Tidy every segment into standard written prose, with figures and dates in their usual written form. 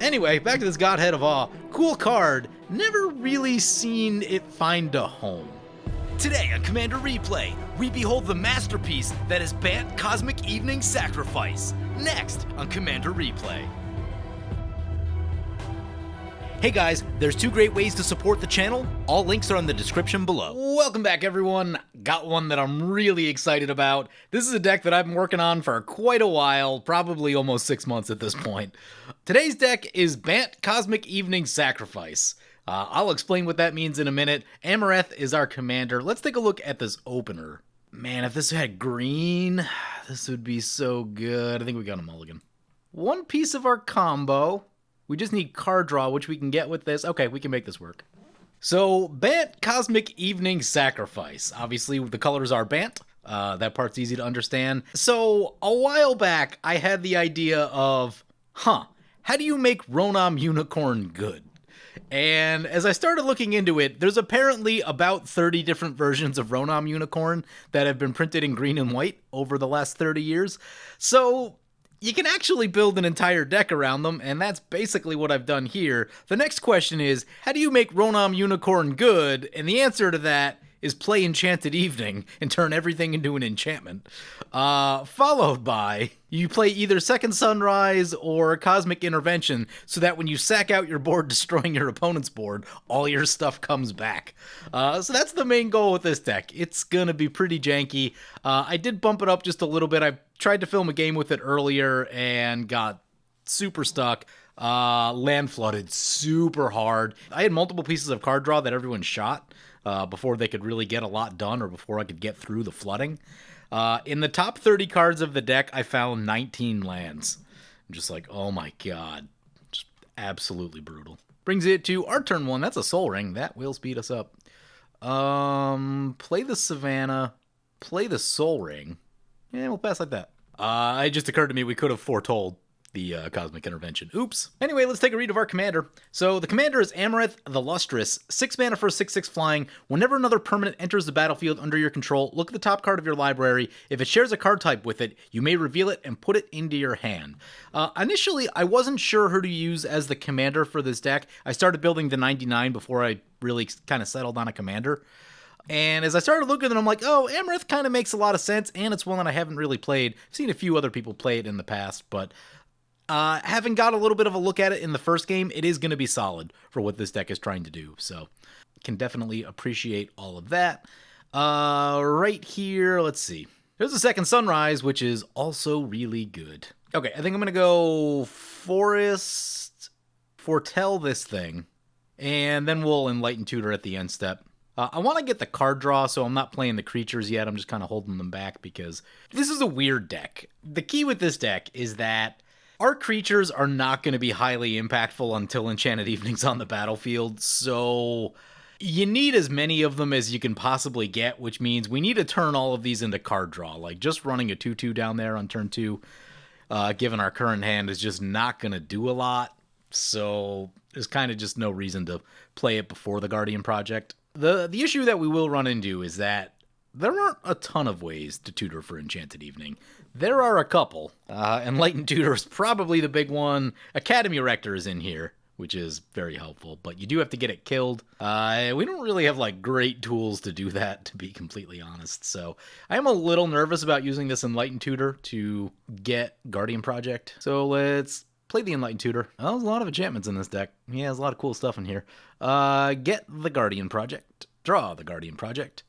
Anyway, back to this Godhead of Awe. Cool card, never really seen it find a home. Today on Commander Replay, we behold the masterpiece that is Bant Cosmic Evening Sacrifice. Next on Commander Replay. Hey guys, there's two great ways to support the channel. All links are in the description below. Welcome back, everyone. Got one that I'm really excited about. This is a deck that I've been working on for quite a while, probably almost 6 months at this point. Today's deck is Bant Cosmic Evening Sacrifice. I'll explain what that means in a minute. Amareth is our commander. Let's take a look at this opener. Man, if this had green, this would be so good. I think we got a mulligan. One piece of our combo. We just need card draw, which we can get with this. Okay, we can make this work. So, Bant Cosmic Evening Sacrifice. Obviously, the colors are Bant. That part's easy to understand. So, a while back, I had the idea of, how do you make Ronom Unicorn good? And as I started looking into it, there's apparently about 30 different versions of Ronom Unicorn that have been printed in green and white over the last 30 years. So you can actually build an entire deck around them, and that's basically what I've done here. The next question is, how do you make Ronom Unicorn good? And the answer to that is play Enchanted Evening and turn everything into an enchantment. Followed by, you play either Second Sunrise or Cosmic Intervention so that when you sack out your board destroying your opponent's board, all your stuff comes back. So that's the main goal with this deck. It's going to be pretty janky. I did bump it up just a little bit. I tried to film a game with it earlier and got super stuck. Land flooded super hard. I had multiple pieces of card draw that everyone shot before they could really get a lot done or before I could get through the flooding. In the top 30 cards of the deck, I found 19 lands. I'm just like, oh my god. Just absolutely brutal. Brings it to our turn one. That's a Soul Ring. That will speed us up. Play the Savannah. Play the Soul Ring. Yeah, we'll pass like that. It just occurred to me we could have foretold the Cosmic Intervention. Oops. Anyway, let's take a read of our commander. So the commander is Amareth the Lustrous, 6 mana for 6/6 flying. Whenever another permanent enters the battlefield under your control, look at the top card of your library. If it shares a card type with it, you may reveal it and put it into your hand. Initially, I wasn't sure who to use as the commander for this deck. I started building the 99 before I really kind of settled on a commander. And as I started looking at it, I'm like, oh, Amareth kind of makes a lot of sense, and it's one that I haven't really played. I've seen a few other people play it in the past, but having got a little bit of a look at it in the first game, it is going to be solid for what this deck is trying to do. So, can definitely appreciate all of that. Right here, let's see. There's a Second Sunrise, which is also really good. Okay, I think I'm going to go Forest, Foretell this thing, and then we'll Enlighten Tutor at the end step. I want to get the card draw, so I'm not playing the creatures yet. I'm just kind of holding them back because this is a weird deck. The key with this deck is that our creatures are not going to be highly impactful until Enchanted Evening's on the battlefield, so you need as many of them as you can possibly get, which means we need to turn all of these into card draw. Like, just running a 2/2 down there on turn 2, given our current hand, is just not going to do a lot, so there's kind of just no reason to play it before the Guardian Project. The issue that we will run into is that there aren't a ton of ways to tutor for Enchanted Evening. There are a couple. Enlightened Tutor is probably the big one. Academy Rector is in here, which is very helpful, but you do have to get it killed. We don't really have like great tools to do that, to be completely honest. So I am a little nervous about using this Enlightened Tutor to get Guardian Project. So let's play the Enlightened Tutor. Oh, there's a lot of enchantments in this deck. Yeah, there's a lot of cool stuff in here. Get the Guardian Project. Draw the Guardian Project.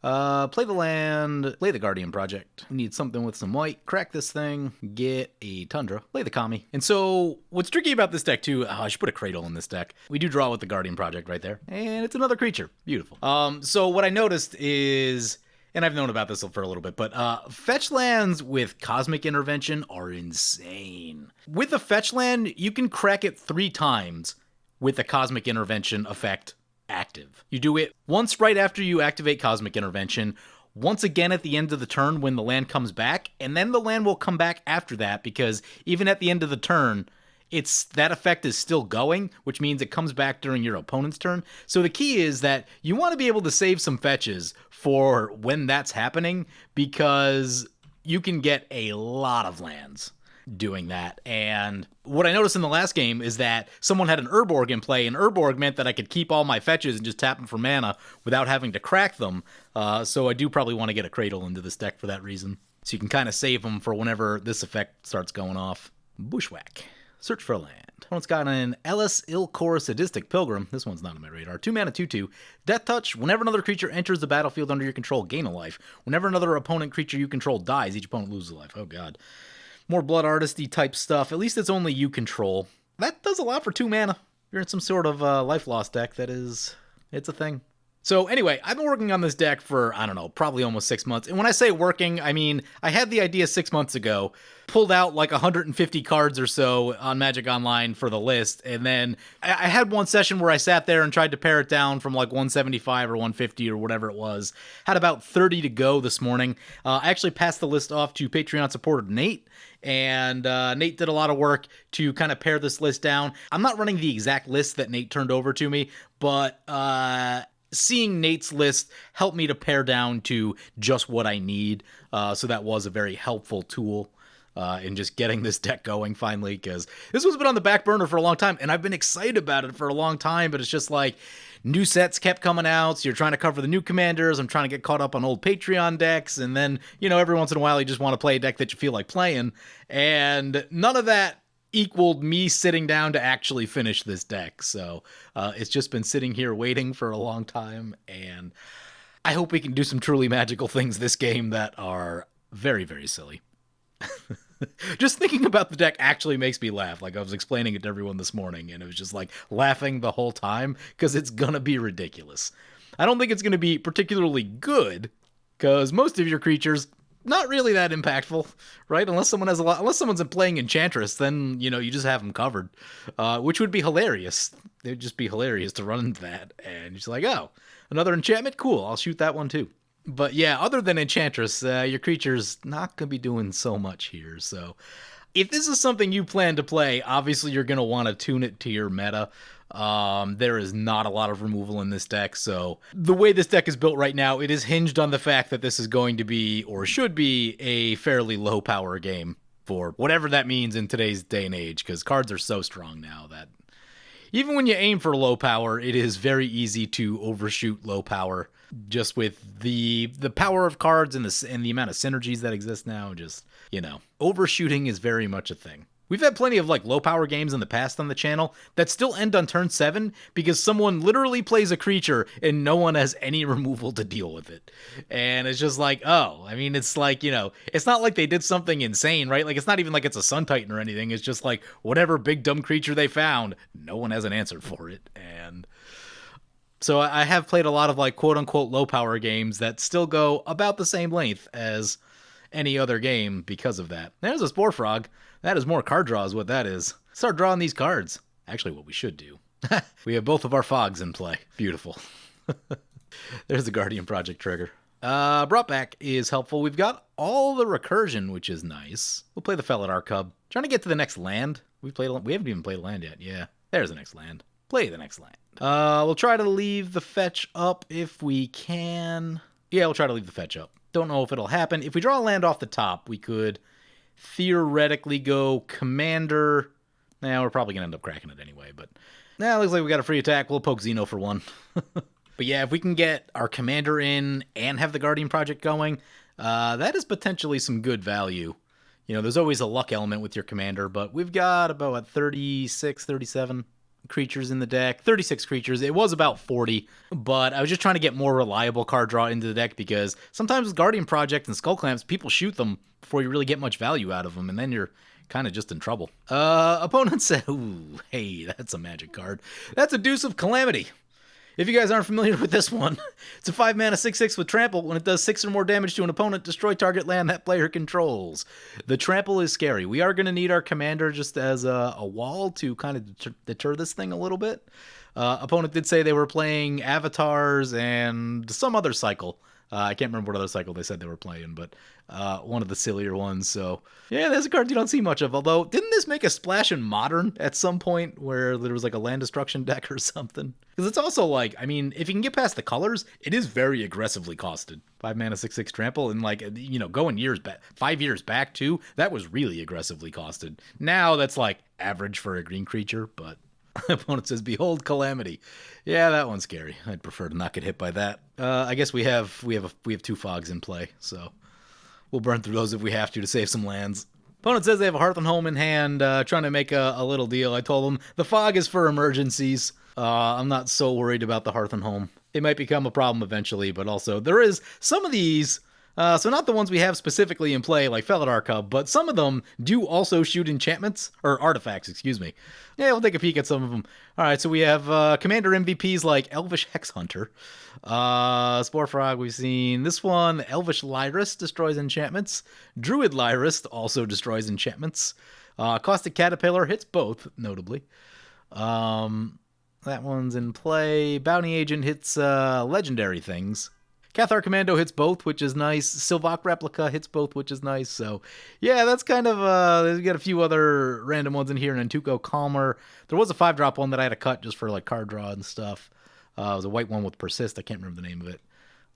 Play the land, play the Guardian Project. We need something with some white. Crack this thing, get a Tundra, play the Kami. And so, what's tricky about this deck too, I should put a Cradle in this deck. We do draw with the Guardian Project right there. And it's another creature. Beautiful. So what I noticed is, and I've known about this for a little bit, but fetch lands with Cosmic Intervention are insane. With a fetch land, you can crack it 3 times with the Cosmic Intervention effect active. You do it once right after you activate Cosmic Intervention, once again at the end of the turn when the land comes back, and then the land will come back after that, because even at the end of the turn, that effect is still going, which means it comes back during your opponent's turn. So the key is that you want to be able to save some fetches for when that's happening, because you can get a lot of lands. doing that. And what I noticed in the last game is that someone had an Urborg in play, and Urborg meant that I could keep all my fetches and just tap them for mana without having to crack them. So I do probably want to get a Cradle into this deck for that reason. So you can kind of save them for whenever this effect starts going off. Bushwhack. Search for a land. Opponent's got an Ellis Ilkor Sadistic Pilgrim. This one's not on my radar. 2 mana, 2/2. Death Touch. Whenever another creature enters the battlefield under your control, gain a life. Whenever another opponent creature you control dies, each opponent loses a life. Oh god. More Blood Artisty type stuff. At least it's only you control. That does a lot for 2 mana. You're in some sort of life loss deck it's a thing. So anyway, I've been working on this deck for, I don't know, probably almost 6 months. And when I say working, I mean, I had the idea 6 months ago, pulled out like 150 cards or so on Magic Online for the list. And then I had one session where I sat there and tried to pare it down from like 175 or 150 or whatever it was. Had about 30 to go this morning. I actually passed the list off to Patreon supporter Nate. And Nate did a lot of work to kind of pare this list down. I'm not running the exact list that Nate turned over to me, but seeing Nate's list helped me to pare down to just what I need. So that was a very helpful tool in just getting this deck going finally, because this one's been on the back burner for a long time, and I've been excited about it for a long time, but it's just like new sets kept coming out, so you're trying to cover the new commanders. I'm trying to get caught up on old Patreon decks, and then, you know, every once in a while you just want to play a deck that you feel like playing, and none of that equaled me sitting down to actually finish this deck. So it's just been sitting here waiting for a long time, and I hope we can do some truly magical things this game that are very, very silly. Just thinking about the deck actually makes me laugh. Like, I was explaining it to everyone this morning, and it was just like laughing the whole time because it's gonna be ridiculous. I don't think it's gonna be particularly good because most of your creatures not really that impactful, right? Unless someone's playing Enchantress, then, you know, you just have them covered, which would be hilarious. It would just be hilarious to run into that, and you're just like, oh, another enchantment? Cool, I'll shoot that one too. But yeah, other than Enchantress, your creature's not going to be doing so much here. So if this is something you plan to play, obviously you're going to want to tune it to your meta. There is not a lot of removal in this deck, so the way this deck is built right now, it is hinged on the fact that this is going to be, or should be, a fairly low power game for whatever that means in today's day and age, because cards are so strong now that even when you aim for low power, it is very easy to overshoot low power, just with the power of cards and the amount of synergies that exist now. Just, you know, overshooting is very much a thing. We've had plenty of like low power games in the past on the channel that still end on turn 7 because someone literally plays a creature and no one has any removal to deal with it. And it's just like, oh, I mean, it's like, you know, it's not like they did something insane, right? Like, it's not even like it's a Sun Titan or anything. It's just like whatever big dumb creature they found, no one has an answer for it. And so I have played a lot of like quote unquote low power games that still go about the same length as any other game because of that. There's a Spore Frog. That is more card draw is what that is. Start drawing these cards. Actually, what we should do. We have both of our fogs in play. Beautiful. There's the Guardian Project trigger. Brought back is helpful. We've got all the recursion, which is nice. We'll play the Felidar Cub. Trying to get to the next land. We haven't even played a land yet. Yeah, there's the next land. Play the next land. We'll try to leave the fetch up if we can. Yeah, we'll try to leave the fetch up. Don't know if it'll happen. If we draw a land off the top, we could theoretically go commander. We're probably gonna end up cracking it anyway, but it looks like we got a free attack. We'll poke Xeno for one. But yeah, if we can get our commander in and have the Guardian Project going, that is potentially some good value. You know, there's always a luck element with your commander, but we've got about 36, 37 creatures in the deck. 36 creatures. It was about 40, but I was just trying to get more reliable card draw into the deck because sometimes with Guardian Project and Skull Clamps, people shoot them before you really get much value out of them, and then you're kind of just in trouble. Opponent said, ooh, hey, that's a magic card. That's a Deuce of Calamity. If you guys aren't familiar with this one, it's a 5-mana 6/6 with Trample. When it does 6 or more damage to an opponent, destroy target land that player controls. The Trample is scary. We are going to need our commander just as a wall to kind of deter this thing a little bit. Opponent did say they were playing Avatars and some other cycle. I can't remember what other cycle they said they were playing, but one of the sillier ones. So, yeah, there's a card you don't see much of. Although, didn't this make a splash in Modern at some point where there was like a land destruction deck or something? Because it's also like, I mean, if you can get past the colors, it is very aggressively costed. 5 mana, 6/6 trample, and like, you know, going years back, 5 years back too, that was really aggressively costed. Now that's like average for a green creature, but opponent says, "Behold calamity." Yeah, that one's scary. I'd prefer to not get hit by that. I guess we have 2 fogs in play, so we'll burn through those if we have to save some lands. Opponent says they have a Hearth and Home in hand, trying to make a little deal. I told them the fog is for emergencies. I'm not so worried about the Hearth and Home. It might become a problem eventually, but also there is some of these. So not the ones we have specifically in play, like Felidar Cub, but some of them do also shoot enchantments, or artifacts, excuse me. Yeah, we'll take a peek at some of them. All right, so we have Commander MVPs like Elvish Hex Hunter. Spore Frog, we've seen this one. Elvish Lyris destroys enchantments. Druid Lyris also destroys enchantments. Caustic Caterpillar hits both, notably. That one's in play. Bounty Agent hits legendary things. Cathar Commando hits both, which is nice. Sylvok Replica hits both, which is nice. So, yeah, that's kind of, we got a few other random ones in here. Nantuko Calmer. There was a 5-drop one that I had to cut just for, like, card draw and stuff. It was a white one with Persist. I can't remember the name of it.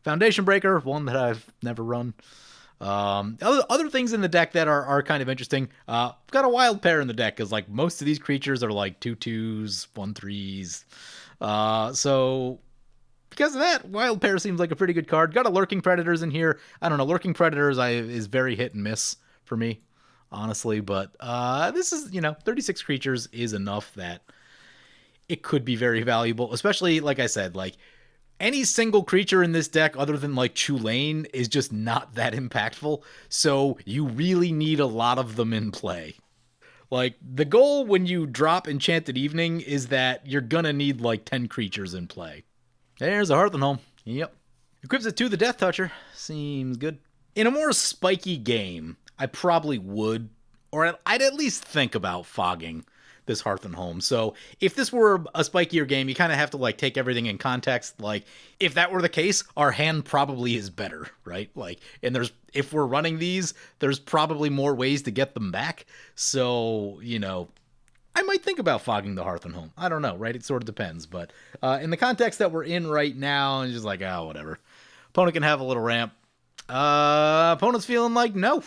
Foundation Breaker, one that I've never run. Other things in the deck that are kind of interesting. I've got a Wild Pair in the deck, because, like, most of these creatures are, like, 2/2s, 1/3s. So because of that, Wild Pair seems like a pretty good card. Got a Lurking Predators in here. I don't know, Lurking Predators is very hit and miss for me, honestly. But this is, 36 creatures is enough that it could be very valuable. Especially, like I said, like, any single creature in this deck other than, like, Chulane is just not that impactful. So you really need a lot of them in play. Like, the goal when you drop Enchanted Evening is that you're gonna need, like, 10 creatures in play. There's a Hearth and Home. Yep. Equips it to the Death Toucher. Seems good. In a more spiky game, I probably would, or I'd at least think about fogging this Hearth and Home. So if this were a spikier game, you kind of have to, like, take everything in context. Like, if that were the case, our hand probably is better, right? Like, and if we're running these, there's probably more ways to get them back. So, I might think about fogging the Hearth and Home. I don't know, right? It sort of depends. But in the context that we're in right now, it's just like, whatever. Opponent can have a little ramp. Opponent's feeling like no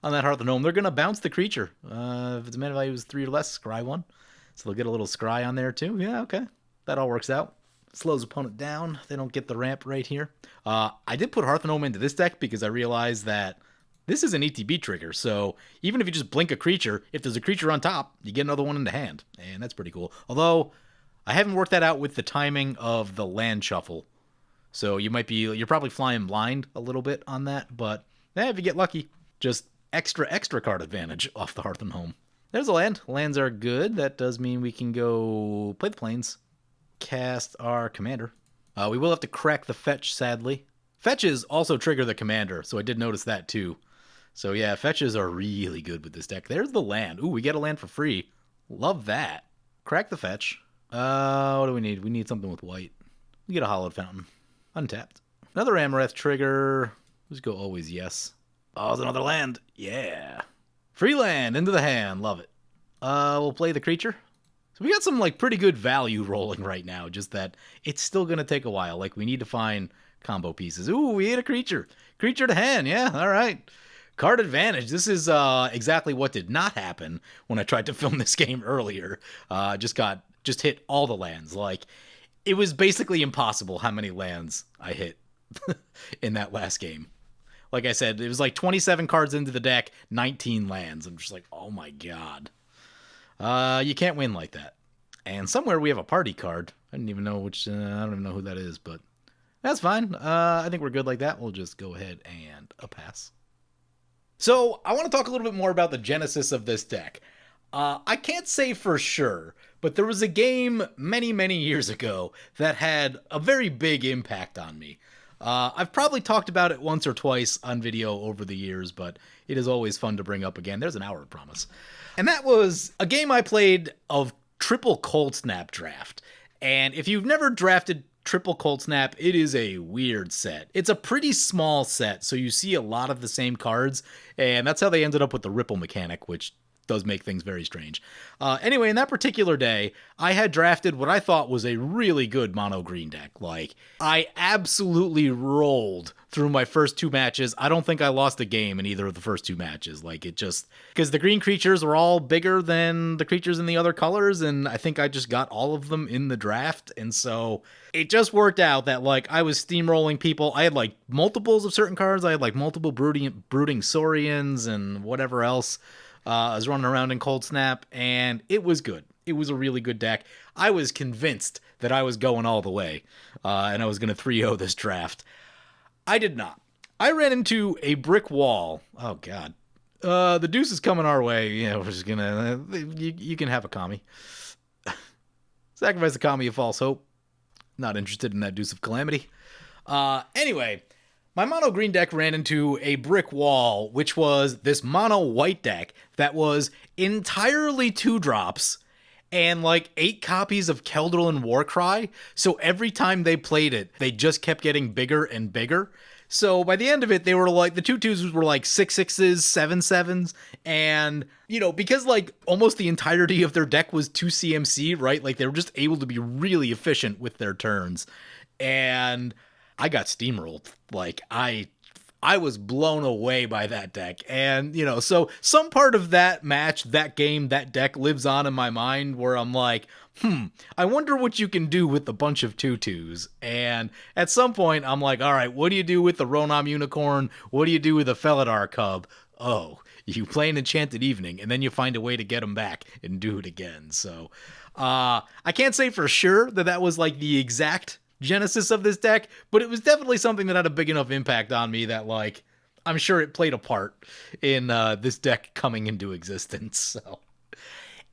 on that Hearth and Home. They're going to bounce the creature. If its mana value is 3 or less, scry 1. So they'll get a little scry on there too. Yeah, okay. That all works out. Slows opponent down. They don't get the ramp right here. I did put Hearth and Home into this deck because I realized that this is an ETB trigger, so even if you just blink a creature, if there's a creature on top, you get another one in the hand, and that's pretty cool. Although, I haven't worked that out with the timing of the land shuffle, so you're probably flying blind a little bit on that, but if you get lucky, just extra card advantage off the Hearth and Home. There's a land. Lands are good. That does mean we can go play the plains, cast our commander. We will have to crack the fetch, sadly. Fetches also trigger the commander, so I did notice that too. So yeah, fetches are really good with this deck. There's the land. Ooh, we get a land for free. Love that. Crack the fetch. What do we need? We need something with white. We get a Hallowed Fountain. Untapped. Another Amaranth trigger. Let's go always yes. Oh, there's another land. Yeah. Free land into the hand. Love it. We'll play the creature. So we got some, like, pretty good value rolling right now. Just that it's still going to take a while. Like, we need to find combo pieces. Ooh, we hit a creature. Creature to hand. Yeah, all right. Card advantage. This is exactly what did not happen when I tried to film this game earlier. Just hit all the lands. Like, it was basically impossible how many lands I hit in that last game. Like I said, it was like 27 cards into the deck, 19 lands. I'm just like, oh my god. You can't win like that. And somewhere we have a party card. I don't even know who that is, but that's fine. I think we're good like that. We'll just go ahead and pass. So I want to talk a little bit more about the genesis of this deck. I can't say for sure, but there was a game many, many years ago that had a very big impact on me. I've probably talked about it once or twice on video over the years, but it is always fun to bring up again. There's an hour, I promise. And that was a game I played of Triple Cold Snap Draft. And if you've never drafted Triple Cold Snap, it is a weird set. It's a pretty small set, so you see a lot of the same cards, and that's how they ended up with the Ripple mechanic, which does make things very strange. Anyway, in that particular day, I had drafted what I thought was a really good mono green deck. Like, I absolutely rolled through my first 2 matches. I don't think I lost a game in either of the first 2 matches. Like, it just, because the green creatures were all bigger than the creatures in the other colors, and I think I just got all of them in the draft, and so it just worked out that, like, I was steamrolling people. I had, like, multiples of certain cards. I had, like, multiple brooding Saurians and whatever else. I was running around in Cold Snap, and it was good. It was a really good deck. I was convinced that I was going all the way, and I was going to 3-0 this draft. I did not. I ran into a brick wall. Oh, God. The deuce is coming our way. Yeah, we're just going to... You can have a Kami. Sacrifice the Kami of False Hope. Not interested in that Deuce of Calamity. Anyway... My mono green deck ran into a brick wall, which was this mono white deck that was entirely 2-drops and like 8 copies of Keldril Warcry. So every time they played it, they just kept getting bigger and bigger. So by the end of it, they were like, the 2/2s were like 6/6s, 7/7s. And, you know, because like almost the entirety of their deck was 2 CMC, right? Like they were just able to be really efficient with their turns. And I got steamrolled. Like, I was blown away by that deck. And, you know, so some part of that match, that game, that deck lives on in my mind where I'm like, I wonder what you can do with a bunch of 2/2s. And at some point, I'm like, all right, what do you do with the Ronom Unicorn? What do you do with the Felidar Cub? Oh, you play an Enchanted Evening, and then you find a way to get them back and do it again. So, I can't say for sure that that was like the exact genesis of this deck, but it was definitely something that had a big enough impact on me that, like, I'm sure it played a part in this deck coming into existence. So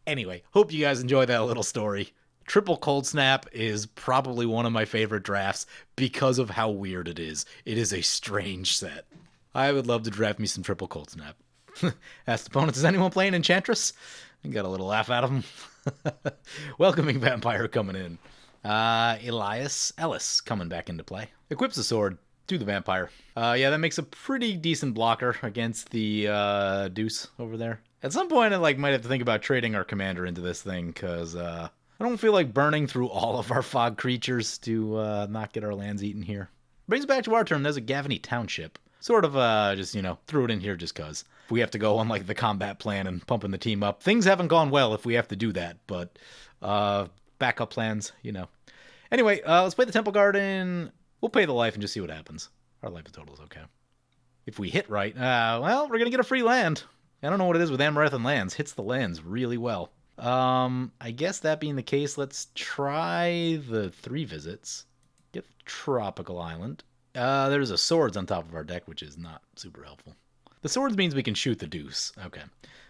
anyway, hope you guys enjoy that little story. Triple Cold Snap is probably one of my favorite drafts because of how weird it is. It is a strange set. I would love to draft me some Triple Cold Snap. Asked opponents, is anyone playing Enchantress? I got a little laugh out of them. Welcoming Vampire coming in. Elias Ellis coming back into play. Equips a sword to the Vampire. Yeah, that makes a pretty decent blocker against the Deuce over there. At some point, I might have to think about trading our commander into this thing, because I don't feel like burning through all of our fog creatures to not get our lands eaten here. Brings back to our turn, there's a Gavany Township. Sort of just, threw it in here just because. If we have to go on the combat plan and pumping the team up. Things haven't gone well if we have to do that, but backup plans, Anyway, let's play the Temple Garden. We'll pay the life and just see what happens. Our life total is okay. If we hit right, well, we're going to get a free land. I don't know what it is with Amaranth and lands. Hits the lands really well. I guess that being the case, let's try the 3 visits. Get Tropical Island. There's a swords on top of our deck, which is not super helpful. The swords means we can shoot the deuce. Okay.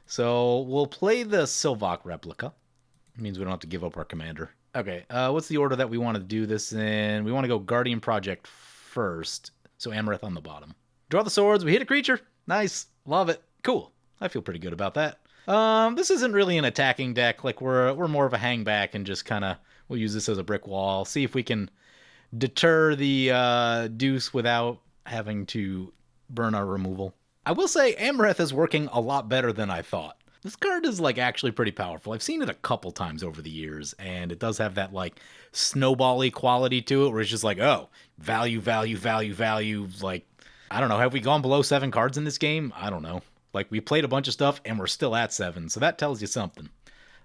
So we'll play the Sylvok replica. It means we don't have to give up our commander. Okay, what's the order that we want to do this in? We want to go Guardian Project first. So Amaranth on the bottom. Draw the swords. We hit a creature. Nice. Love it. Cool. I feel pretty good about that. This isn't really an attacking deck. Like, we're more of a hang back and just kind of, we'll use this as a brick wall. See if we can deter the deuce without having to burn our removal. I will say Amaranth is working a lot better than I thought. This card is actually pretty powerful. I've seen it a couple times over the years, and it does have that snowball-y quality to it where it's just oh, value, value, value, value. I don't know, have we gone below 7 cards in this game? I don't know. We played a bunch of stuff and we're still at 7, so that tells you something.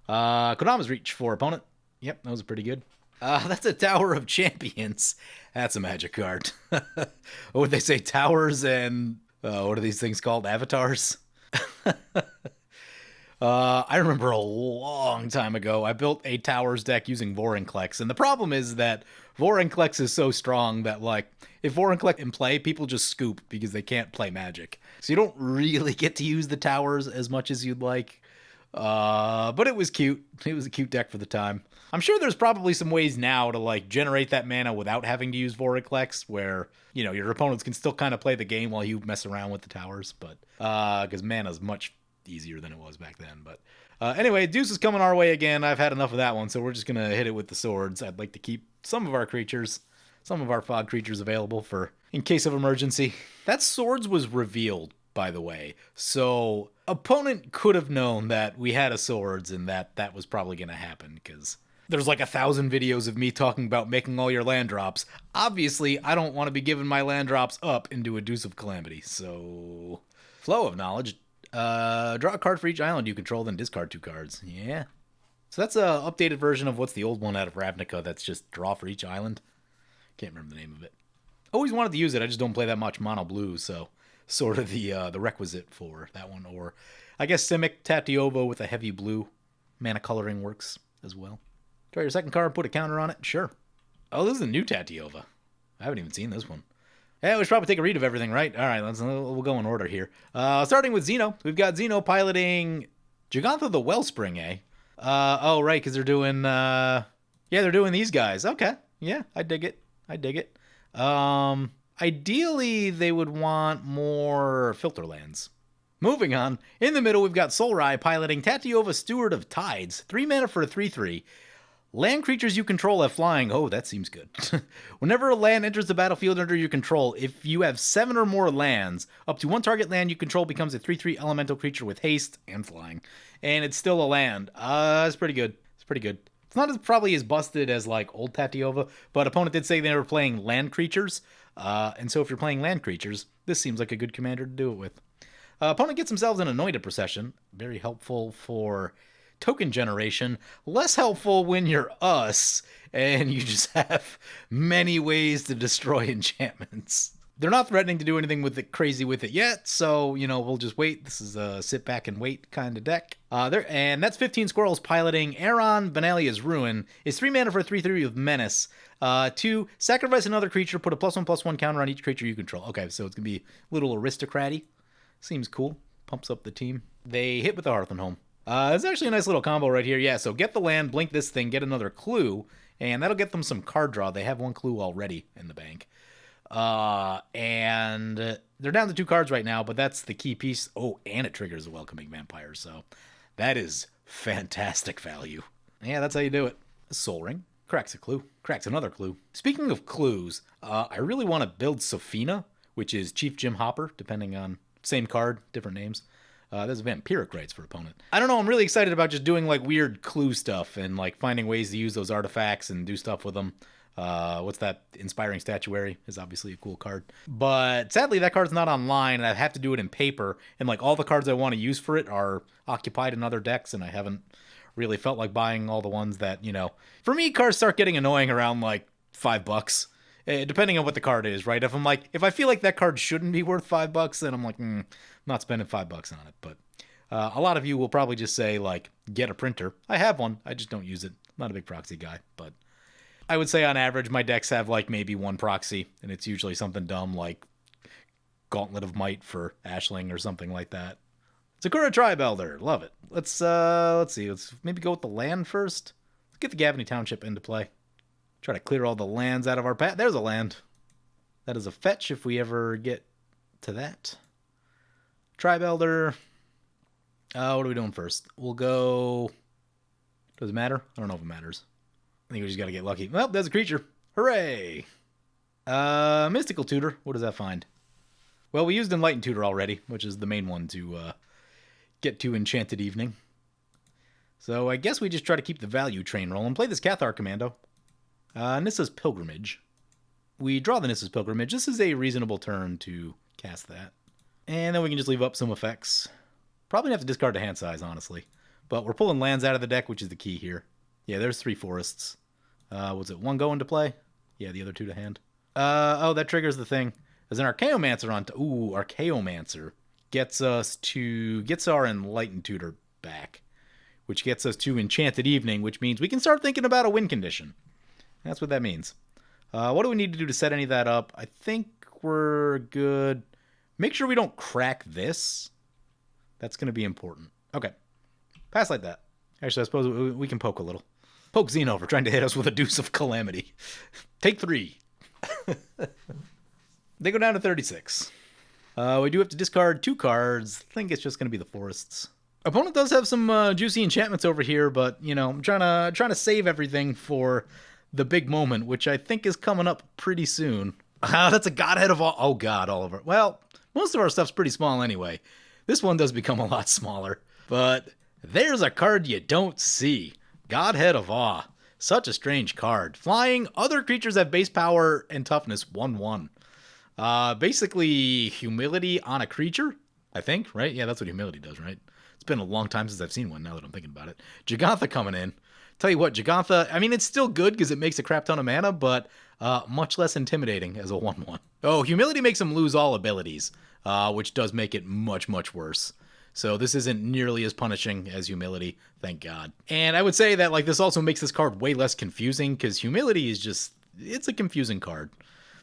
Kodama's Reach for opponent. Yep, that was pretty good. That's a Tower of Champions. That's a Magic card. What would they say? Towers and what are these things called? Avatars? I remember a long time ago, I built a Towers deck using Vorinclex, and the problem is that Vorinclex is so strong that, if Vorinclex in play, people just scoop because they can't play Magic. So you don't really get to use the Towers as much as you'd like. But it was cute. It was a cute deck for the time. I'm sure there's probably some ways now to, generate that mana without having to use Vorinclex, where, your opponents can still kind of play the game while you mess around with the Towers, but, because mana's much easier than it was back then. But Anyway, Deuce is coming our way again. I've had enough of that one, so we're just going to hit it with the swords. I'd like to keep some of our creatures, some of our fog creatures available for in case of emergency. That swords was revealed, by the way. So opponent could have known that we had a swords and that was probably going to happen because there's like 1,000 videos of me talking about making all your land drops. Obviously, I don't want to be giving my land drops up into a Deuce of Calamity. So flow of knowledge. Draw a card for each island you control, then discard 2 cards. Yeah. So that's a updated version of what's the old one out of Ravnica that's just draw for each island. Can't remember the name of it. Always wanted to use it, I just don't play that much mono blue, so sort of the requisite for that one. Or I guess Simic Tatyova with a heavy blue. Mana coloring works as well. Draw your second card, put a counter on it. Sure. Oh, this is a new Tatyova. I haven't even seen this one. Yeah, we should probably take a read of everything, right? All right, we'll go in order here. Starting with Xeno. We've got Xeno piloting Jegantha the Wellspring, eh? Oh, right, because they're doing... yeah, they're doing these guys. Okay. Yeah, I dig it. Ideally, they would want more filter lands. Moving on. In the middle, we've got Solrai piloting Tatyova Steward of Tides. 3 mana for a 3/3. Land creatures you control have flying. Oh, that seems good. Whenever a land enters the battlefield under your control, if you have 7 or more lands, up to 1 target land you control becomes a 3/3 elemental creature with haste and flying. And it's still a land. It's pretty good. It's not probably as busted as like old Tatyova, but opponent did say they were playing land creatures. And so if you're playing land creatures, this seems like a good commander to do it with. Opponent gets themselves an Anointed Procession. Very helpful for token generation. Less helpful when you're us and you just have many ways to destroy enchantments. They're not threatening to do anything with it crazy with it yet, so, we'll just wait. This is a sit back and wait kind of deck. And that's 15 squirrels piloting Aron, Vanalia's Ruin. Is 3 mana for a 3/3 with Menace. 2, sacrifice another creature, put a +1/+1 counter on each creature you control. Okay, so it's going to be a little aristocrat-y. Seems cool. Pumps up the team. They hit with the Hearthstone. It's actually a nice little combo right here. Yeah, so get the land, blink this thing, get another clue, and that'll get them some card draw. They have 1 clue already in the bank. And they're down to 2 cards right now, but that's the key piece. Oh, and it triggers a Welcoming Vampire, so that is fantastic value. Yeah, that's how you do it. Soul Ring. Cracks a clue. Cracks another clue. Speaking of clues, I really want to build Sophina, which is Chief Jim Hopper, depending on same card, different names. There's vampiric rights for opponent. I don't know, I'm really excited about just doing like weird clue stuff and like finding ways to use those artifacts and do stuff with them. What's that? Inspiring Statuary is obviously a cool card. But sadly, that card's not online, and I have to do it in paper. And like all the cards I want to use for it are occupied in other decks, and I haven't really felt like buying all the ones that, For me, cards start getting annoying around like $5. Depending on what the card is, right? If I feel like that card shouldn't be worth $5, then I'm like, I'm not spending $5 on it. But a lot of you will probably just say, like, get a printer. I have one. I just don't use it. I'm not a big proxy guy, but I would say on average my decks have like maybe 1 proxy, and it's usually something dumb like Gauntlet of Might for Ashling or something like that. Sakura Tribe Elder, love it. Let's see. Let's maybe go with the land first. Let's get the Gavany Township into play. Try to clear all the lands out of our path. There's a land. That is a fetch if we ever get to that. Tribe Elder. What are we doing first? We'll go... Does it matter? I don't know if it matters. I think we just got to get lucky. Well, there's a creature. Hooray! Mystical Tutor. What does that find? Well, we used Enlightened Tutor already, which is the main one to get to Enchanted Evening. So I guess we just try to keep the value train rolling. Play this Cathar Commando. Nissa's Pilgrimage. We draw the Nissa's Pilgrimage. This is a reasonable turn to cast that. And then we can just leave up some effects. Probably have to discard the hand size, honestly. But we're pulling lands out of the deck, which is the key here. Yeah, there's 3 forests. Was it 1 go into play? Yeah, the other 2 to hand. Oh, that triggers the thing. There's an Archaeomancer on... Ooh, Archaeomancer. Gets our Enlightened Tutor back. Which gets us to Enchanted Evening, which means we can start thinking about a win condition. That's what that means. What do we need to do to set any of that up? I think we're good. Make sure we don't crack this. That's going to be important. Okay. Pass like that. Actually, I suppose we can poke a little. Poke Xeno for trying to hit us with a Deuce of Calamity. Take 3. They go down to 36. We do have to discard 2 cards. I think it's just going to be the forests. Opponent does have some juicy enchantments over here, but, you know, I'm trying to save everything for the big moment, which I think is coming up pretty soon. That's a Godhead of all. Oh, God, Oliver. Well, most of our stuff's pretty small anyway. This one does become a lot smaller. But there's a card you don't see. Godhead of Awe. Such a strange card. Flying, other creatures have base power and toughness 1/1. Basically, humility on a creature, I think, right? Yeah, that's what humility does, right? It's been a long time since I've seen one now that I'm thinking about it. Jegantha coming in. Tell you what, Jegantha, I mean, it's still good because it makes a crap ton of mana, but much less intimidating as a 1/1. Oh, humility makes him lose all abilities, which does make it much, much worse. So this isn't nearly as punishing as humility, thank God. And I would say that like this also makes this card way less confusing because humility is just, it's a confusing card.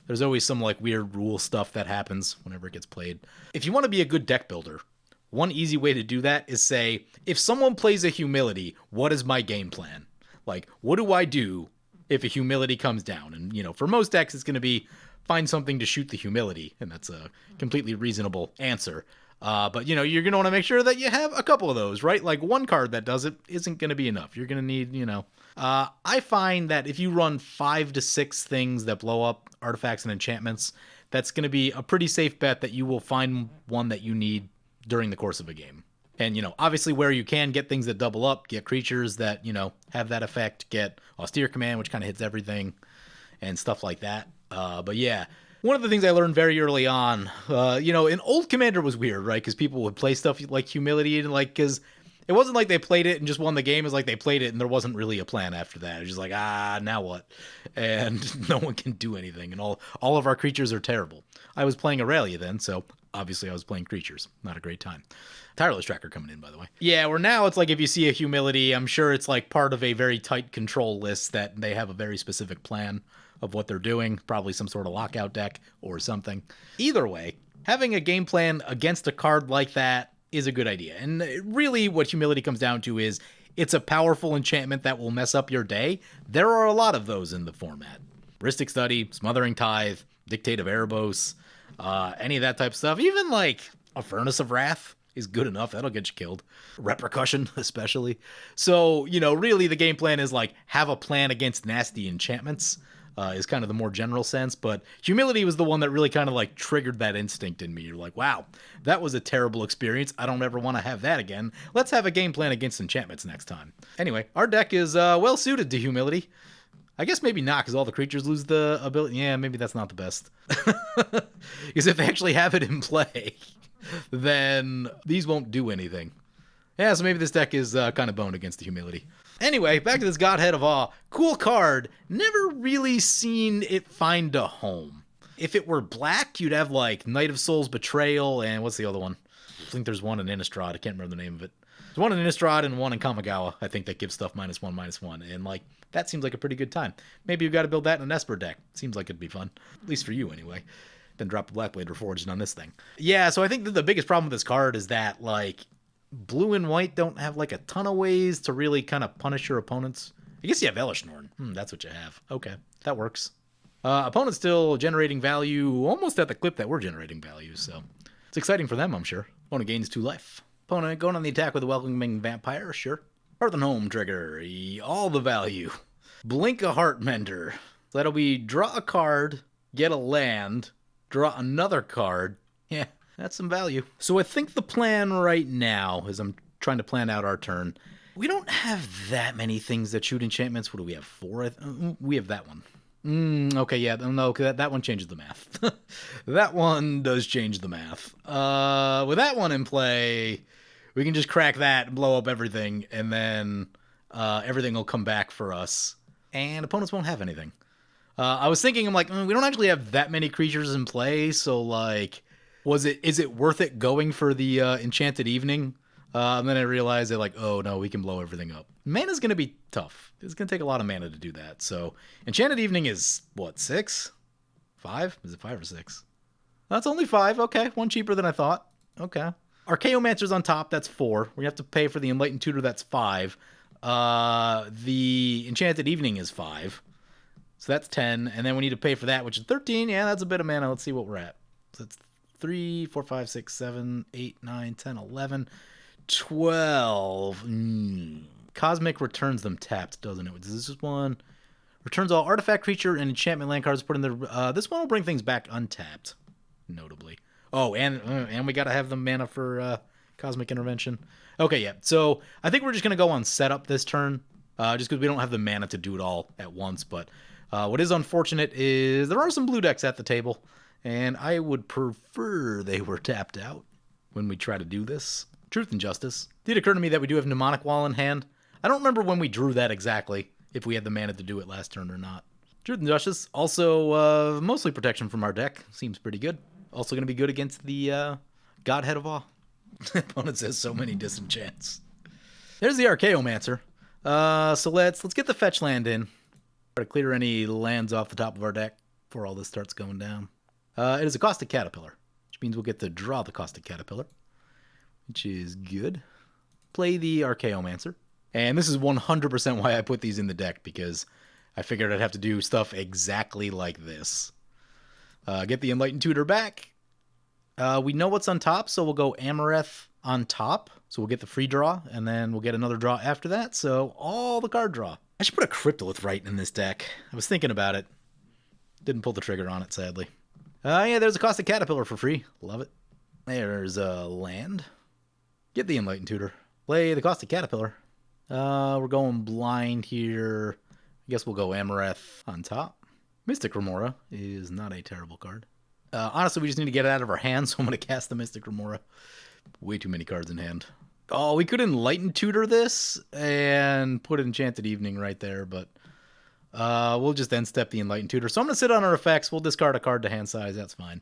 There's always some like weird rule stuff that happens whenever it gets played. If you want to be a good deck builder, one easy way to do that is say, if someone plays a humility, what is my game plan? Like, what do I do if a humility comes down? And, you know, for most decks, it's going to be find something to shoot the humility. And that's a completely reasonable answer. But, you know, you're going to want to make sure that you have a couple of those, right? Like one card that does it isn't going to be enough. You're going to need, you know, I find that if you run 5 to 6 things that blow up artifacts and enchantments, that's going to be a pretty safe bet that you will find one that you need during the course of a game. And, you know, obviously where you can get things that double up, get creatures that, you know, have that effect, get Austere Command, which kind of hits everything and stuff like that. But yeah, one of the things I learned very early on, you know, an old Commander was weird, right? Because people would play stuff like humility and like, because it wasn't like they played it and just won the game. It was like they played it and there wasn't really a plan after that. It was just like, now what? And no one can do anything. And all of our creatures are terrible. I was playing Aurelia then, so obviously I was playing creatures. Not a great time. Tireless Tracker coming in, by the way. Yeah, where now it's like if you see a humility, I'm sure it's like part of a very tight control list that they have a very specific plan of what they're doing. Probably some sort of lockout deck or something. Either way, having a game plan against a card like that is a good idea. And really what humility comes down to is it's a powerful enchantment that will mess up your day. There are a lot of those in the format. Rhystic Study, Smothering Tithe, Dictate of Erebos, any of that type of stuff. Even like a Furnace of Wrath is good enough. That'll get you killed. Repercussion, especially. So, you know, really the game plan is like have a plan against nasty enchantments is kind of the more general sense. But humility was the one that really kind of like triggered that instinct in me. You're like, wow, that was a terrible experience. I don't ever want to have that again. Let's have a game plan against enchantments next time. Anyway, our deck is well suited to humility. I guess maybe not, because all the creatures lose the ability. Yeah, maybe that's not the best. Because if they actually have it in play, then these won't do anything. Yeah, so maybe this deck is kind of boned against the humility. Anyway, back to this Godhead of Awe. Cool card. Never really seen it find a home. If it were black, you'd have like Knight of Souls Betrayal and what's the other one? I think there's one in Innistrad. I can't remember the name of it. There's one in Innistrad and one in Kamigawa, I think, that gives stuff -1/-1. And like, that seems like a pretty good time. Maybe you've got to build that in an Esper deck. Seems like it'd be fun. At least for you, anyway. Then drop a Blackblade Reforged on this thing. Yeah, so I think that the biggest problem with this card is that, like, blue and white don't have, like, a ton of ways to really kind of punish your opponents. I guess you have Elishnorn. That's what you have. Okay, that works. Opponent's still generating value almost at the clip that we're generating value, so it's exciting for them, I'm sure. Opponent gains 2 life. Opponent going on the attack with a Welcoming Vampire, sure. Hearth and Home trigger, all the value. Blink a Heartmender. So that'll be draw a card, get a land, draw another card. Yeah, that's some value. So I think the plan right now, as I'm trying to plan out our turn, we don't have that many things that shoot enchantments. What do we have? 4? We have that one. Okay, yeah, no, that one changes the math. That one does change the math. With that one in play, we can just crack that and blow up everything, and then everything will come back for us. And opponents won't have anything. I was thinking, I'm like, we don't actually have that many creatures in play, so like, is it worth it going for the Enchanted Evening? And then I realized that like, oh no, we can blow everything up. Mana's going to be tough. It's going to take a lot of mana to do that. So Enchanted Evening is, what, 6? 5? Is it 5 or 6? That's only 5. Okay, one cheaper than I thought. Okay. Archaeomancer's on top, that's 4. We have to pay for the Enlightened Tutor, that's 5. The Enchanted Evening is 5. So that's 10. And then we need to pay for that, which is 13. Yeah, that's a bit of mana. Let's see what we're at. So it's 3, 4, 5, 6, 7, 8, 9, 10, 11, 12. Cosmic returns them tapped, doesn't it? Is this one? Returns all artifact, creature, and enchantment land cards put in their... this one will bring things back untapped, notably. Oh, and we got to have the mana for Cosmic Intervention. Okay, yeah. So I think we're just going to go on setup this turn, just because we don't have the mana to do it all at once. But what is unfortunate is there are some blue decks at the table, and I would prefer they were tapped out when we try to do this. Truth and Justice. It did occur to me that we do have Mnemonic Wall in hand. I don't remember when we drew that exactly, if we had the mana to do it last turn or not. Truth and Justice. Also, mostly protection from our deck. Seems pretty good. Also going to be good against the Godhead of Awe. Opponent says so many disenchants. There's the Archaeomancer. So let's get the fetch land in. Try to clear any lands off the top of our deck before all this starts going down. It is a Caustic Caterpillar, which means we'll get to draw the Caustic Caterpillar, which is good. Play the Archaeomancer. And this is 100% why I put these in the deck, because I figured I'd have to do stuff exactly like this. Get the Enlightened Tutor back. We know what's on top, so we'll go Amareth on top. So we'll get the free draw, and then we'll get another draw after that. So all the card draw. I should put a Cryptolith Rite in this deck. I was thinking about it. Didn't pull the trigger on it, sadly. Yeah, there's a Caustic Caterpillar for free. Love it. There's a land. Get the Enlightened Tutor. Play the Caustic Caterpillar. We're going blind here. I guess we'll go Amareth on top. Mystic Remora is not a terrible card. Honestly, we just need to get it out of our hands, so I'm going to cast the Mystic Remora. Way too many cards in hand. Oh, we could Enlightened Tutor this and put Enchanted Evening right there, but we'll just end step the Enlightened Tutor. So I'm going to sit on our effects. We'll discard a card to hand size. That's fine.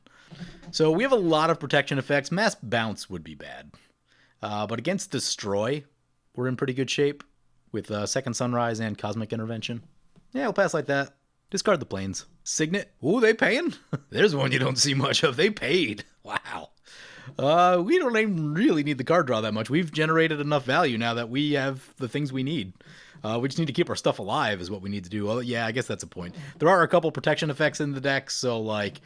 So we have a lot of protection effects. Mass Bounce would be bad. But against Destroy, we're in pretty good shape with Second Sunrise and Cosmic Intervention. Yeah, we'll pass like that. Discard the planes. Signet. Ooh, they paying? There's one you don't see much of. They paid. Wow. We don't even really need the card draw that much. We've generated enough value now that we have the things we need. We just need to keep our stuff alive is what we need to do. Well, yeah, I guess that's a point. There are a couple protection effects in the deck, so, like,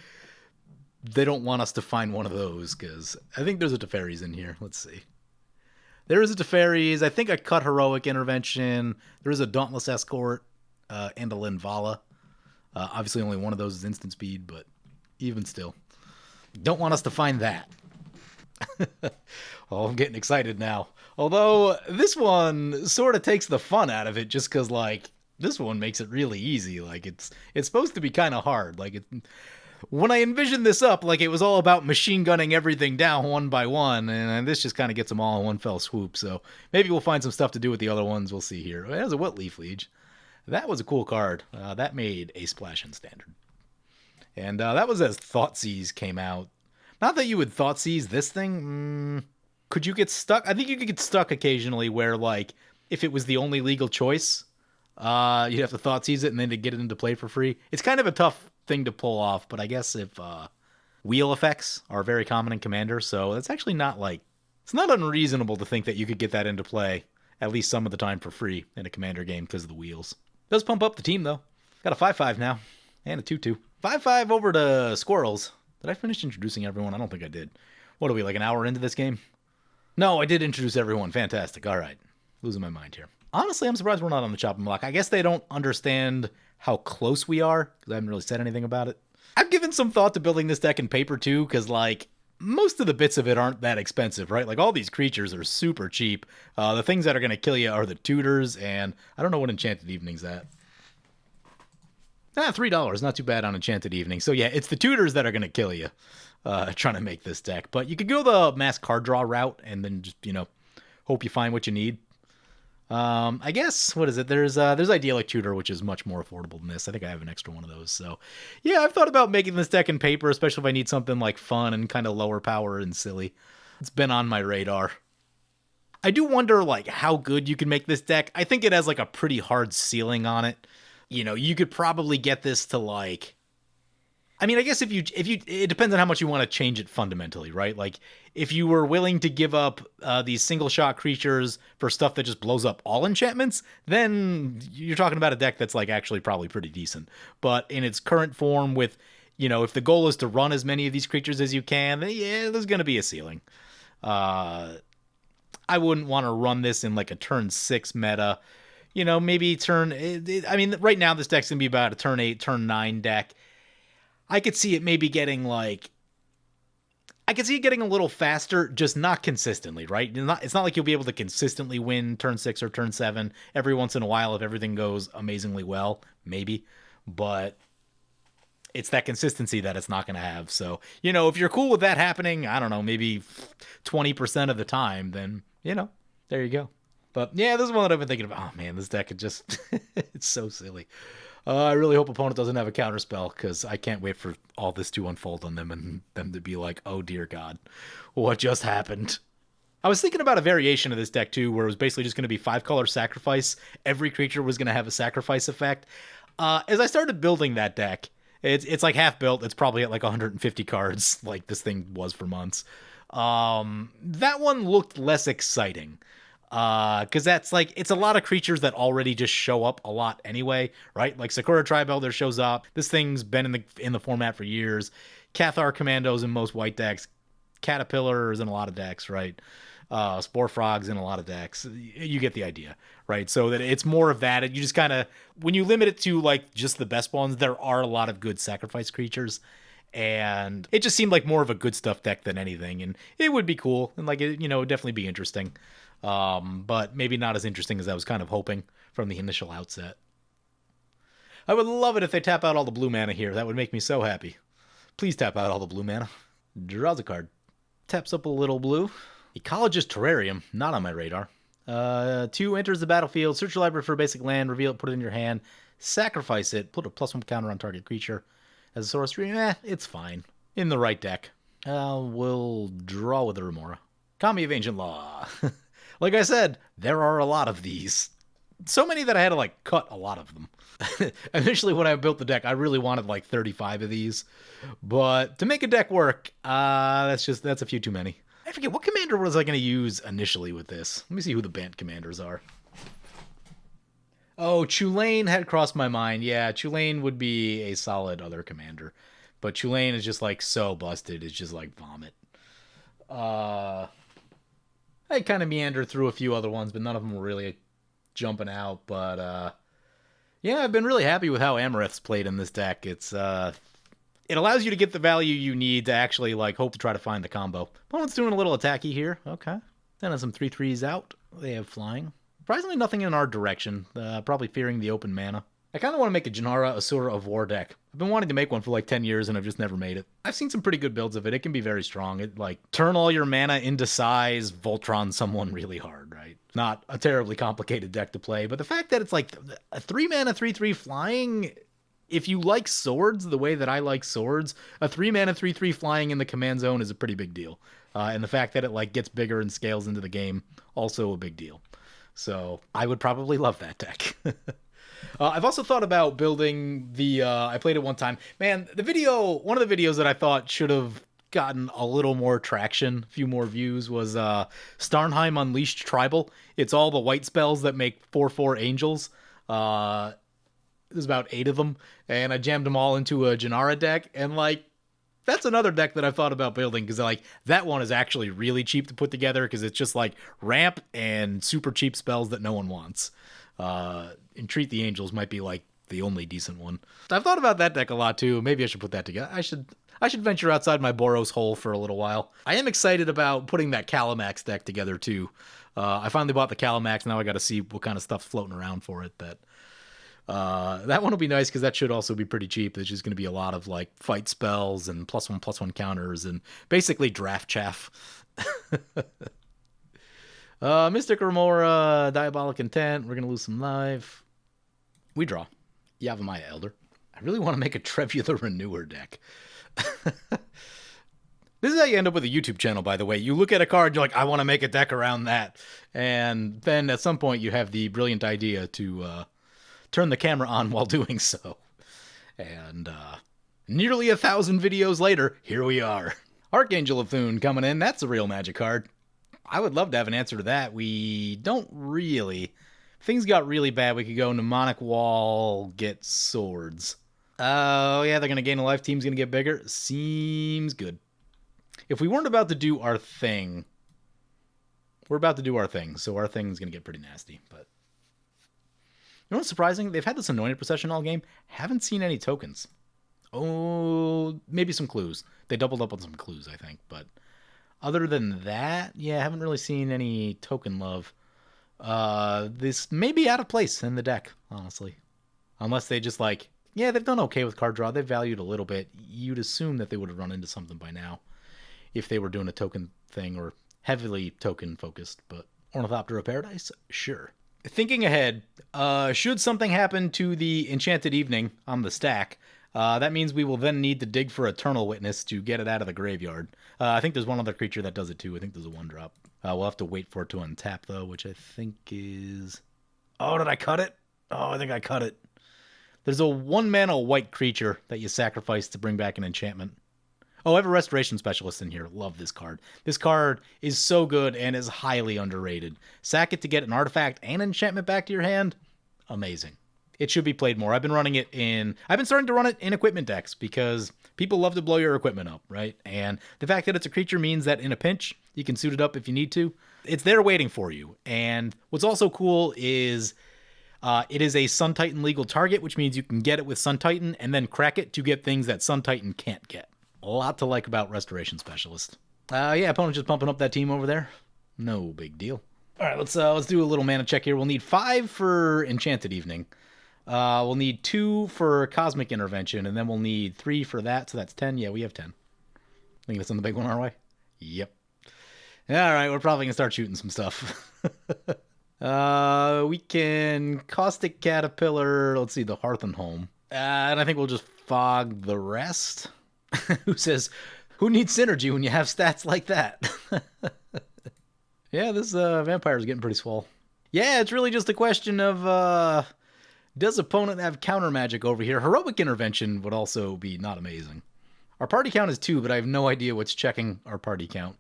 they don't want us to find one of those, because I think there's a Teferis in here. Let's see. There is a Teferis. I think I cut Heroic Intervention. There is a Dauntless Escort and a Linvala. Obviously, only one of those is instant speed, but even still. Don't want us to find that. Oh, I'm getting excited now. Although, this one sort of takes the fun out of it, just because, like, this one makes it really easy. Like, it's supposed to be kind of hard. Like, when I envisioned this up, like, it was all about machine gunning everything down one by one, and this just kind of gets them all in one fell swoop. So maybe we'll find some stuff to do with the other ones. We'll see here. There's a What Leaf Liege. That was a cool card. That made a splash in Standard. And that was as Thoughtseize came out. Not that you would Thoughtseize this thing. Could you get stuck? I think you could get stuck occasionally where, like, if it was the only legal choice, you'd have to Thoughtseize it and then to get it into play for free. It's kind of a tough thing to pull off, but I guess if wheel effects are very common in Commander, so it's actually not, like, it's not unreasonable to think that you could get that into play at least some of the time for free in a Commander game because of the wheels. Does pump up the team, though. Got a 5-5 now. And a 2-2. 5-5 over to Squirrels. Did I finish introducing everyone? I don't think I did. What are we, like an hour into this game? No, I did introduce everyone. Fantastic. All right. Losing my mind here. Honestly, I'm surprised we're not on the chopping block. I guess they don't understand how close we are, because I haven't really said anything about it. I've given some thought to building this deck in paper, too, because, like, most of the bits of it aren't that expensive, right? Like, all these creatures are super cheap. The things that are going to kill you are the tutors, and I don't know what Enchanted Evening's at. $3, not too bad on Enchanted Evening. So, yeah, it's the tutors that are going to kill you trying to make this deck. But you could go the mass card draw route and then just, hope you find what you need. I guess, what is it? There's Idyllic Tutor, which is much more affordable than this. I think I have an extra one of those. So, yeah, I've thought about making this deck in paper, especially if I need something, like, fun and kind of lower power and silly. It's been on my radar. I do wonder, like, how good you can make this deck. I think it has, like, a pretty hard ceiling on it. You could probably get this to, like... I mean, I guess if you, it depends on how much you want to change it fundamentally, right? Like, if you were willing to give up these single-shot creatures for stuff that just blows up all enchantments, then you're talking about a deck that's, like, actually probably pretty decent. But in its current form with, if the goal is to run as many of these creatures as you can, then, yeah, there's going to be a ceiling. I I wouldn't want to run this in like a turn 6 meta. You know, maybe I mean, right now this deck's going to be about a turn 8, turn 9 deck. I could see it maybe getting like... I could see it getting a little faster, just not consistently, right? It's not like you'll be able to consistently win turn 6 or turn 7 every once in a while if everything goes amazingly well, maybe. But it's that consistency that it's not going to have. So, you know, if you're cool with that happening, I don't know, maybe 20% of the time, then, you know, there you go. But yeah, this is one that I've been thinking about. Oh man, this deck, it's so silly. I really hope opponent doesn't have a counterspell, because I can't wait for all this to unfold on them and them to be like, oh dear God, what just happened? I was thinking about a variation of this deck too, where it was basically just going to be 5-color sacrifice. Every creature was going to have a sacrifice effect. As I started building that deck, it's like half built. It's probably at like 150 cards, like this thing was for months. That one looked less exciting. Because that's like, it's a lot of creatures that already just show up a lot anyway, right? Like Sakura Tribe Elder shows up. This thing's been in the format for years. Cathar Commandos in most white decks. Caterpillars in a lot of decks, right? Spore Frogs in a lot of decks. You get the idea, right? So that it's more of that. You just kind of, when you limit it to like just the best ones, there are a lot of good sacrifice creatures. And it just seemed like more of a good stuff deck than anything. And it would be cool. And like, it would definitely be interesting. But maybe not as interesting as I was kind of hoping from the initial outset. I would love it if they tap out all the blue mana here. That would make me so happy. Please tap out all the blue mana. Draws a card. Taps up a little blue. Ecologist Terrarium, not on my radar. 2 enters the battlefield. Search your library for a basic land. Reveal it, put it in your hand. Sacrifice it. Put a +1 counter on target creature. As a sorcery, it's fine. In the right deck. We'll draw with the Remora. Kami of Ancient Law. Like I said, there are a lot of these. So many that I had to, like, cut a lot of them. Initially, when I built the deck, I really wanted, like, 35 of these. But to make a deck work, that's a few too many. I forget, what commander was I going to use initially with this? Let me see who the Bant commanders are. Oh, Chulane had crossed my mind. Yeah, Chulane would be a solid other commander. But Chulane is just, like, so busted. It's just, like, vomit. I kind of meandered through a few other ones, but none of them were really jumping out. But, yeah, I've been really happy with how Amareth's played in this deck. It allows you to get the value you need to actually, like, hope to try to find the combo. Opponent's doing a little attacky here. Okay. Sending some 3/3s out. They have flying. Surprisingly, nothing in our direction. Probably fearing the open mana. I kind of want to make a Janara Asura of War deck. I've been wanting to make one for like 10 years and I've just never made it. I've seen some pretty good builds of it. It can be very strong. It like turn all your mana into size, Voltron someone really hard, right? Not a terribly complicated deck to play, but the fact that it's like a 3-mana 3/3 flying, if you like swords the way that I like swords, a 3-mana 3/3 flying in the command zone is a pretty big deal. And the fact that it like gets bigger and scales into the game, also a big deal. So I would probably love that deck. I've also thought about building I played it one time. Man, one of the videos that I thought should have gotten a little more traction, a few more views, was Starnheim Unleashed Tribal. It's all the white spells that make 4/4 angels. There's about 8 of them, and I jammed them all into a Janara deck, and like, that's another deck that I've thought about building, because like, that one is actually really cheap to put together, because it's just like ramp and super cheap spells that no one wants. Entreat the Angels might be like the only decent one. I've thought about that deck a lot too. Maybe I should put that together. I should venture outside my Boros hole for a little while. I am excited about putting that Calamax deck together too. I finally bought the Calamax. Now I got to see what kind of stuff's floating around for it. That one will be nice because that should also be pretty cheap. There's just going to be a lot of like fight spells and +1/+1 counters and basically draft chaff. Mystic Remora, Diabolic Intent. We're going to lose some life. We draw. Yavimaya Elder. I really want to make a Trevia the Renewer deck. This is how you end up with a YouTube channel, by the way. You look at a card, you're like, I want to make a deck around that. And then at some point you have the brilliant idea to turn the camera on while doing so. And nearly 1,000 videos later, here we are. Archangel of Thune coming in. That's a real Magic card. I would love to have an answer to that. We don't really. If things got really bad, we could go Mnemonic Wall, get swords. Oh, yeah, they're going to gain a life. Team's going to get bigger. Seems good. If we weren't about to do our thing, we're about to do our thing, so our thing's going to get pretty nasty. But you know what's surprising? They've had this Anointed Procession all game. Haven't seen any tokens. Oh, maybe some clues. They doubled up on some clues, I think. But other than that, yeah, haven't really seen any token love. This may be out of place in the deck, honestly. Unless they just like, yeah, they've done okay with card draw. They've valued a little bit. You'd assume that they would have run into something by now if they were doing a token thing or heavily token focused. But Ornithopter of Paradise? Sure. Thinking ahead, should something happen to the Enchanted Evening on the stack, that means we will then need to dig for Eternal Witness to get it out of the graveyard. I think there's one other creature that does it too. I think there's a 1-drop. We'll have to wait for it to untap, though, which I think is... Oh, did I cut it? Oh, I think I cut it. There's a 1-mana white creature that you sacrifice to bring back an enchantment. Oh, I have a Restoration Specialist in here. Love this card. This card is so good and is highly underrated. Sack it to get an artifact and enchantment back to your hand. Amazing. It should be played more. I've been starting to run it in equipment decks because people love to blow your equipment up, right? And the fact that it's a creature means that in a pinch, you can suit it up if you need to. It's there waiting for you. And what's also cool is it is a Sun Titan legal target, which means you can get it with Sun Titan and then crack it to get things that Sun Titan can't get. A lot to like about Restoration Specialist. Yeah, opponent just pumping up that team over there. No big deal. All right, let's do a little mana check here. We'll need 5 for Enchanted Evening. We'll need 2 for Cosmic Intervention, and then we'll need 3 for that, so that's 10. Yeah, we have 10. Think that's on the big one our way? Yep. All right, we're probably going to start shooting some stuff. We can Caustic Caterpillar, let's see, the Hearth and Home. And I think we'll just fog the rest. Who says, who needs synergy when you have stats like that? Yeah, this vampire's getting pretty swole. Yeah, it's really just a question of, does opponent have counter magic over here? Heroic Intervention would also be not amazing. Our party count is 2, but I have no idea what's checking our party count.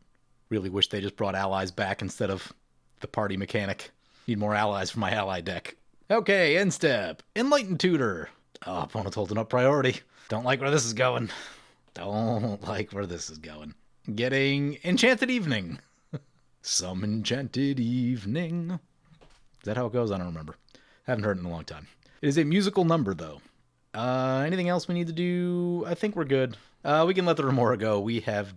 Really wish they just brought allies back instead of the party mechanic. Need more allies for my ally deck. Okay, end step. Enlightened Tutor. Oh, opponent's holding up priority. Don't like where this is going. Don't like where this is going. Getting Enchanted Evening. Some Enchanted Evening. Is that how it goes? I don't remember. Haven't heard it in a long time. It is a musical number, though. Anything else we need to do? I think we're good. We can let the Remora go. We have...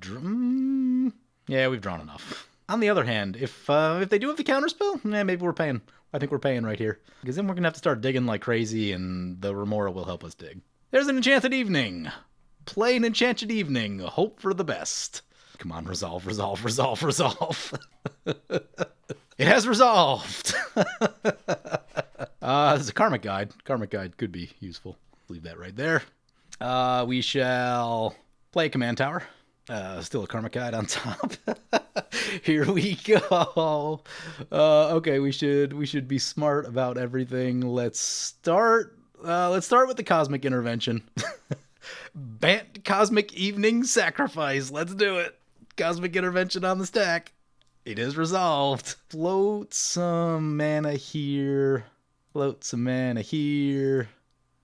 Yeah, we've drawn enough. On the other hand, if they do have the counterspell, maybe we're paying. I think we're paying right here. Because then we're going to have to start digging like crazy, and the Remora will help us dig. There's an Enchanted Evening. Play an Enchanted Evening. Hope for the best. Come on, resolve, resolve, resolve, resolve. It has resolved. There's a Karmic Guide. Karmic Guide could be useful. Leave that right there. We shall play a Command Tower. Still a Karmic Guide on top. Here we go. Okay, we should be smart about everything. Let's start with the Cosmic Intervention. Bant Cosmic Evening Sacrifice. Let's do it. Cosmic Intervention on the stack. It is resolved. Float some mana here. Float some mana here.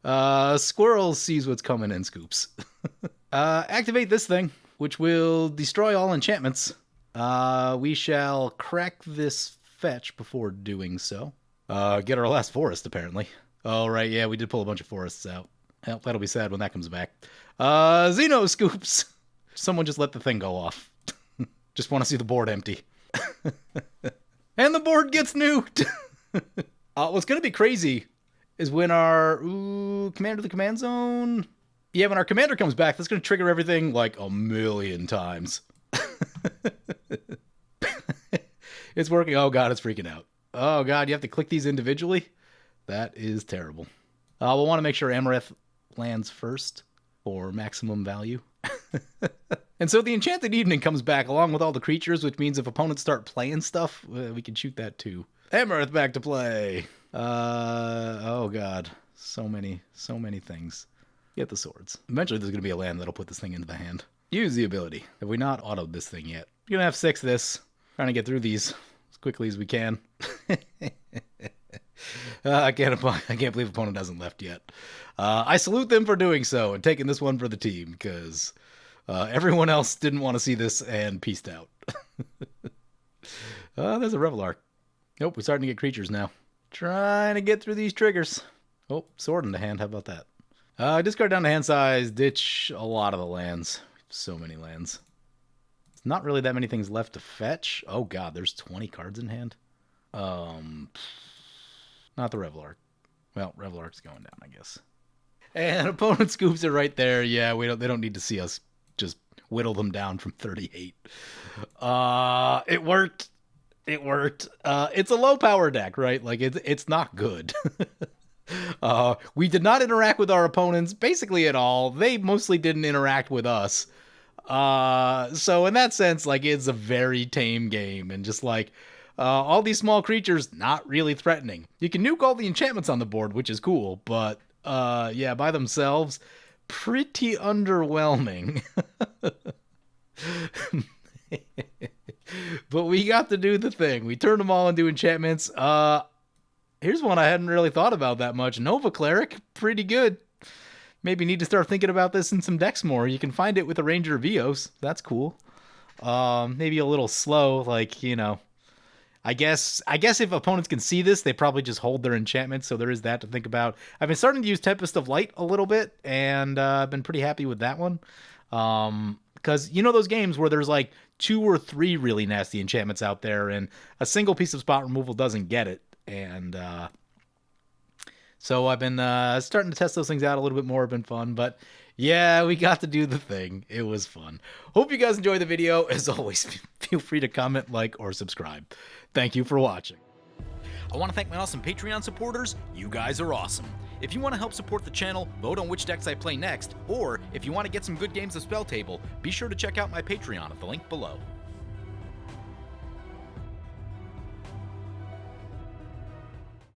Squirrel sees what's coming and scoops. Activate this thing, which will destroy all enchantments. We shall crack this fetch before doing so. Get our last forest, apparently. Oh, right, yeah, we did pull a bunch of forests out. Well, that'll be sad when that comes back. Xeno Scoops! Someone just let the thing go off. Just want to see the board empty. And the board gets nuked! What's going to be crazy is when our... Commander of the Command Zone... Yeah, when our commander comes back, that's going to trigger everything like a million times. It's working. Oh, God, it's freaking out. Oh, God, you have to click these individually? That is terrible. We'll want to make sure Amarith lands first for maximum value. And so the Enchanted Evening comes back along with all the creatures, which means if opponents start playing stuff, we can shoot that too. Amarith back to play. Oh, God. So many things. Get the swords. Eventually there's going to be a land that'll put this thing into the hand. Use the ability. Have we not autoed this thing yet? We're going to have 6 of this. Trying to get through these as quickly as we can. I can't believe opponent hasn't left yet. I salute them for doing so and taking this one for the team, because everyone else didn't want to see this and peaced out. There's a Revelar. Nope, we're starting to get creatures now. Trying to get through these triggers. Oh, sword in the hand. How about that? Discard down to hand size. Ditch a lot of the lands. So many lands. It's not really that many things left to fetch. Oh god, there's 20 cards in hand. Not the Revelar. Well, Revelar's going down, I guess. And opponent scoops it right there. Yeah, they don't need to see us just whittle them down from 38. It worked. It worked. It's a low power deck, right? Like it's not good. We did not interact with our opponents basically at all. They mostly didn't interact with us. So in that sense, like it's a very tame game, and just like all these small creatures not really threatening. You can nuke all the enchantments on the board, which is cool, but yeah, by themselves, pretty underwhelming. But we got to do the thing. We turned them all into enchantments. Here's one I hadn't really thought about that much. Nova Cleric, pretty good. Maybe need to start thinking about this in some decks more. You can find it with a Ranger of Eos. That's cool. Maybe a little slow, like, you know. I guess if opponents can see this, they probably just hold their enchantments, so there is that to think about. I've been starting to use Tempest of Light a little bit, and I've been pretty happy with that one. Because you know those games where there's like 2 or 3 really nasty enchantments out there, and a single piece of spot removal doesn't get it. And so I've been starting to test those things out a little bit more. It's been fun, but yeah, we got to do the thing. It was fun. Hope you guys enjoyed the video. As always, feel free to comment, like, or subscribe. Thank you for watching. I want to thank my awesome Patreon supporters. You guys are awesome. If you want to help support the channel, vote on which decks I play next, or if you want to get some good games of Spell Table, be sure to check out my Patreon at the link below.